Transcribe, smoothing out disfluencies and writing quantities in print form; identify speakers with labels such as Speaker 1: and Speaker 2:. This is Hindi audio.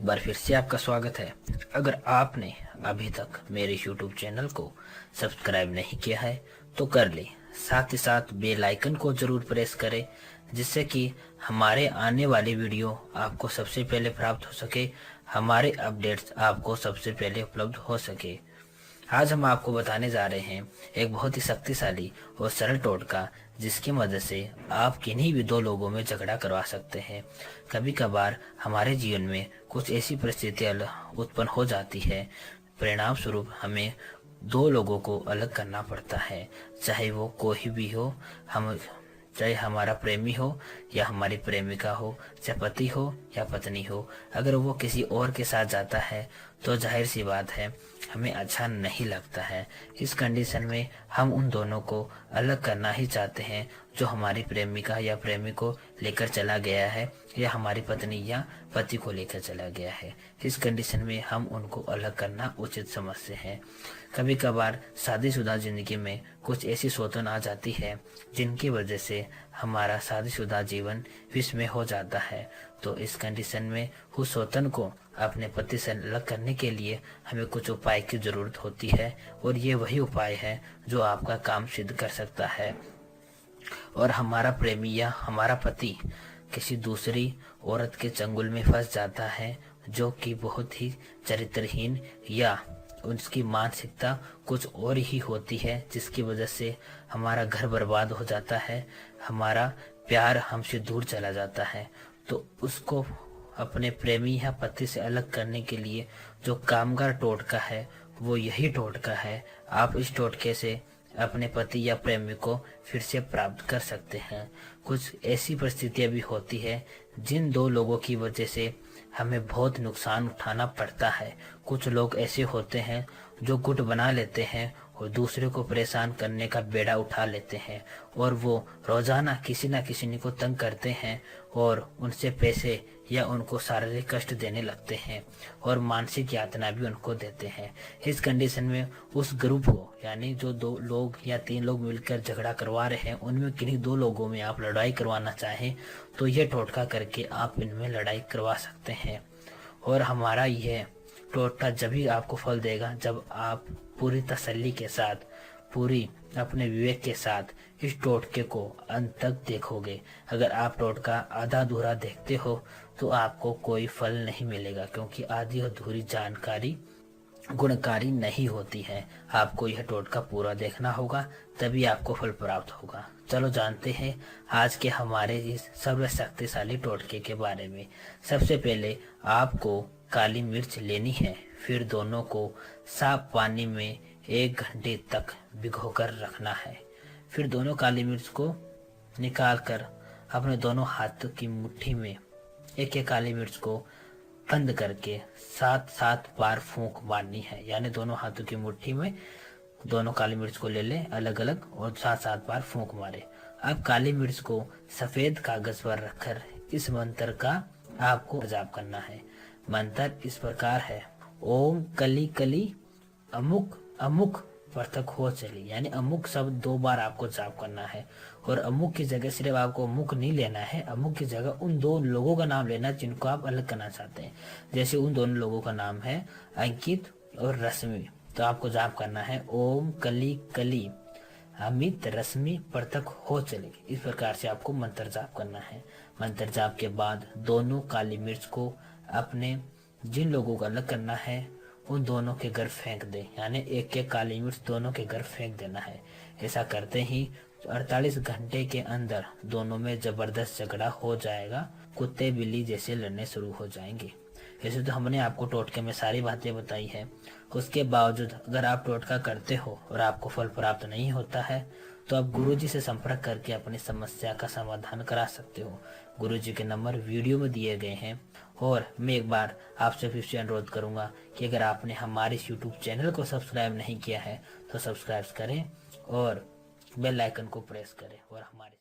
Speaker 1: एक बार फिर से आपका स्वागत है। अगर आपने अभी तक मेरे YouTube चैनल को सब्सक्राइब नहीं किया है तो कर ले, साथ ही साथ बेल आइकन को जरूर प्रेस करें, जिससे कि हमारे आने वाली वीडियो आपको सबसे पहले प्राप्त हो सके, हमारे अपडेट्स आपको सबसे पहले उपलब्ध हो सके। आज हम आपको बताने जा रहे हैं एक बहुत ही शक्तिशाली और सरल टोटका, जिसकी मदद से आप किन्हीं भी दो लोगों में झगड़ा करवा सकते हैं। कभी कभार हमारे जीवन में कुछ ऐसी परिस्थितियां उत्पन्न हो जाती है, परिणाम स्वरूप हमें दो लोगों को अलग करना पड़ता है, चाहे वो कोई भी हो, चाहे हमारा प्रेमी हो या हमारी प्रेमिका हो, चाहे पति हो या पत्नी हो। अगर वो किसी और के साथ जाता है तो जाहिर सी बात है हमें अच्छा नहीं लगता है। इस कंडीशन में हम उन दोनों को अलग करना ही चाहते हैं, जो हमारी प्रेमिका या प्रेमी को लेकर चला गया है या हमारी पत्नी या पति को लेकर चला गया है। इस कंडीशन में हम उनको अलग करना उचित समझते हैं। कभी कभार शादीशुदा जिंदगी में कुछ ऐसी सोचन आ जाती है जिनकी वजह से हमारा शादीशुदा जीवन विष में हो जाता है। तो इस कंडीशन में उस सोचन को अपने पति से अलग करने के लिए हमें कुछ उपाय की जरूरत होती है, और ये वही उपाय है जो आपका काम सिद्ध कर सकता है। और हमारा प्रेमी या हमारा पति किसी दूसरी औरत के चंगुल में फंस जाता है, जो कि बहुत ही चरित्रहीन या उसकी मानसिकता कुछ और ही होती है, जिसकी वजह से हमारा घर बर्बाद हो जाता है, हमारा प्यार हमसे दूर चला जाता है। तो उसको अपने प्रेमी या पति से अलग करने के लिए जो कामगार टोटका है वो यही टोटका है। आप इस टोटके से अपने पति या प्रेमी को फिर से प्राप्त कर सकते हैं। कुछ ऐसी परिस्थितियां भी होती है जिन दो लोगों की वजह से हमें बहुत नुकसान उठाना पड़ता है। कुछ लोग ऐसे होते हैं जो गुट बना लेते हैं और दूसरे को परेशान करने का बेड़ा उठा लेते हैं, और वो रोजाना किसी न किसी को तंग करते हैं और उनसे पैसे या उनको शारीरिक कष्ट देने लगते हैं और मानसिक यातना भी उनको देते हैं। इस कंडीशन में उस ग्रुप को, यानी जो दो लोग या तीन लोग मिलकर झगड़ा करवा रहे हैं, उनमें किन्हीं दो लोगों में आप लड़ाई करवाना चाहें तो ये टोटका करके आप इनमें लड़ाई करवा सकते हैं। और हमारा यह टोटका जब भी आपको फल देगा जब आप पूरी तसल्ली के साथ, पूरी अपने विवेक के साथ इस टोटके को अंत तक देखोगे। अगर आप टोटका आधा अधूरा देखते हो तो आपको कोई फल नहीं मिलेगा, क्योंकि आधी अधूरी जानकारी गुणकारी नहीं होती है। आपको यह टोटका पूरा देखना होगा, तभी आपको फल प्राप्त होगा। चलो जानते हैं आज के हमारे इस सर्वशक्तिशाली टोटके के बारे में। सबसे पहले आपको काली मिर्च लेनी है, फिर दोनों को साफ पानी में 1 घंटे तक भिगोकर रखना है। फिर दोनों काली मिर्च को निकालकर अपने दोनों हाथों की मुट्ठी में एक एक काली मिर्च को बंद करके 7-7 बार फूंक मारनी है। यानी दोनों हाथों की मुट्ठी में दोनों काली मिर्च को ले लें अलग अलग और 7-7 बार फूंक मारे। अब काली मिर्च को सफेद कागज पर रखकर इस मंत्र का आपको जाप करना है। मंत्र इस प्रकार है: ओम कली कली अमुक अमुक पृथक हो चली। यानी अमुक शब्द 2 बार आपको जाप करना है, और अमुक की जगह सिर्फ आपको अमुक नहीं लेना है, अमुक की जगह उन 2 लोगों का नाम लेना जिनको आप अलग करना चाहते हैं। जैसे उन दोनों लोगों का नाम है अंकित और रश्मि, तो आपको जाप करना है ओम कली कली अमित रश्मि पृथक हो चले। इस प्रकार से आपको मंत्र जाप करना है। मंत्र जाप के बाद दोनों काली मिर्च को अपने जिन लोगों को अलग करना है उन दोनों के घर फेंक दे। यानी एक एक काली मिर्च दोनों के घर फेंक देना है। ऐसा करते ही 48 घंटे के अंदर दोनों में जबरदस्त झगड़ा हो जाएगा, कुत्ते बिल्ली जैसे लड़ने शुरू हो जाएंगे। ऐसे तो हमने आपको टोटके में सारी बातें बताई है, उसके बावजूद अगर आप टोटका करते हो और आपको फल प्राप्त नहीं होता है तो आप गुरुजी से संपर्क करके अपनी समस्या का समाधान करा सकते हो। गुरुजी के नंबर वीडियो में दिए गए हैं। और मैं एक बार आपसे फिर से अनुरोध करूंगा कि अगर आपने हमारे इस YouTube चैनल को सब्सक्राइब नहीं किया है तो सब्सक्राइब करें और बेल आइकन को प्रेस करें और हमारे